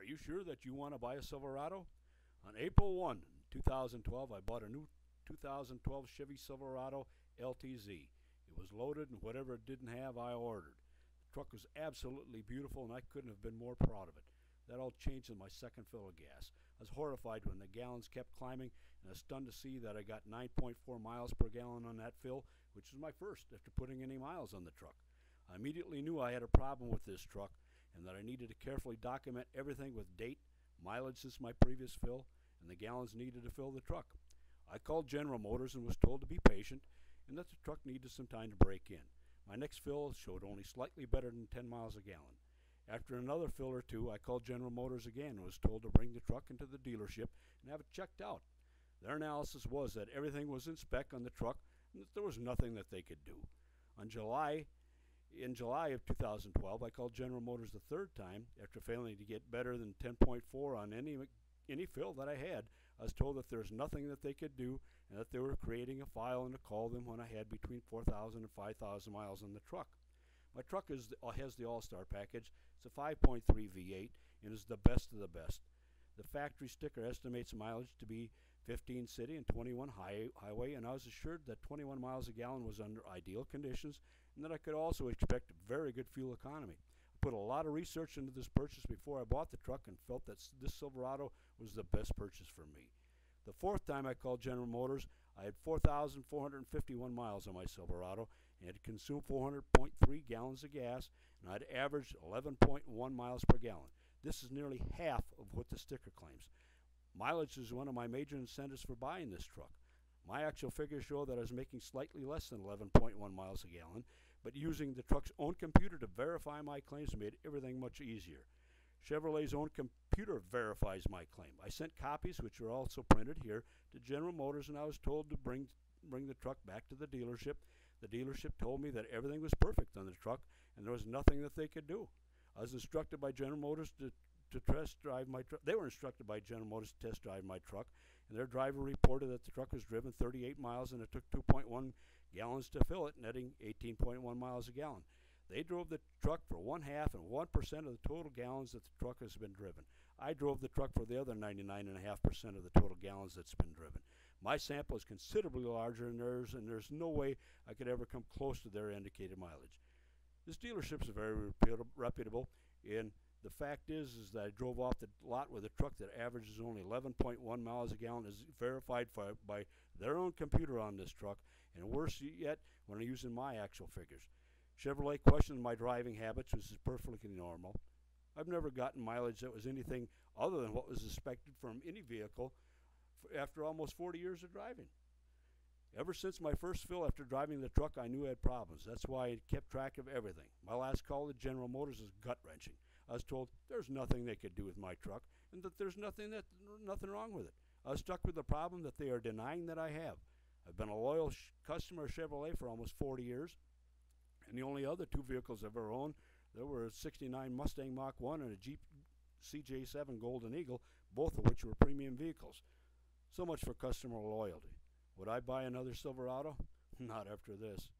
you sure that you want to buy a Silverado? On April 1, 2012, I bought a new 2012 Chevy Silverado LTZ. It was loaded, and whatever it didn't have, I ordered. The truck was absolutely beautiful, and I couldn't have been more proud of it. That all changed in my second fill of gas. I was horrified when the gallons kept climbing, and I was stunned to see that I got 9.4 miles per gallon on that fill, which was my first after putting any miles on the truck. I immediately knew I had a problem with this truck, and that I needed to carefully document everything with date, mileage since my previous fill, and the gallons needed to fill the truck. I called General Motors and was told to be patient and that the truck needed some time to break in. My next fill showed only slightly better than 10 miles a gallon. After another fill or two, I called General Motors again and was told to bring the truck into the dealership and have it checked out. Their analysis was that everything was in spec on the truck and that there was nothing that they could do. In July of 2012, I called General Motors the third time after failing to get better than 10.4 on any fill that I had. I was told that there's nothing that they could do and that they were creating a file and to call them when I had between 4,000 and 5,000 miles on the truck. My truck has the All-Star package. It's a 5.3 V8 and is the best of the best. The factory sticker estimates mileage to be 15 city and 21 highway, and I was assured that 21 miles a gallon was under ideal conditions and that I could also expect very good fuel economy. I put a lot of research into this purchase before I bought the truck and felt that this Silverado was the best purchase for me. The fourth time I called General Motors, I had 4,451 miles on my Silverado and had consumed 400.3 gallons of gas, and I'd averaged 11.1 miles per gallon. This is nearly half of what the sticker claims. Mileage is one of my major incentives for buying this truck. My actual figures show that I was making slightly less than 11.1 miles a gallon, but using the truck's own computer to verify my claims made everything much easier. Chevrolet's own computer verifies my claim. I sent copies, which are also printed here, to General Motors, and I was told to bring the truck back to the dealership. The dealership told me that everything was perfect on the truck, and there was nothing that they could do. I was instructed by General Motors to test drive my truck. They were instructed by General Motors to test drive my truck, and their driver reported that the truck was driven 38 miles and it took 2.1 gallons to fill it, netting 18.1 miles a gallon. They drove the truck for 1/2 and 1% of the total gallons that the truck has been driven. I drove the truck for the other 99.5% of the total gallons that's been driven. My sample is considerably larger than theirs, and there's no way I could ever come close to their indicated mileage. This dealership is very reputable, and the fact is that I drove off the lot with a truck that averages only 11.1 miles a gallon, is verified by their own computer on this truck, and worse yet, when I'm using my actual figures. Chevrolet questioned my driving habits, which is perfectly normal. I've never gotten mileage that was anything other than what was expected from any vehicle after almost 40 years of driving. Ever since my first fill after driving the truck, I knew I had problems. That's why I kept track of everything. My last call to General Motors is gut-wrenching. I was told there's nothing they could do with my truck and that there's nothing wrong with it. I was stuck with the problem that they are denying that I have. I've been a loyal customer of Chevrolet for almost 40 years. And the only other two vehicles I've ever owned, there were a '69 Mustang Mach 1 and a Jeep CJ7 Golden Eagle, both of which were premium vehicles. So much for customer loyalty. Would I buy another Silverado? Not after this.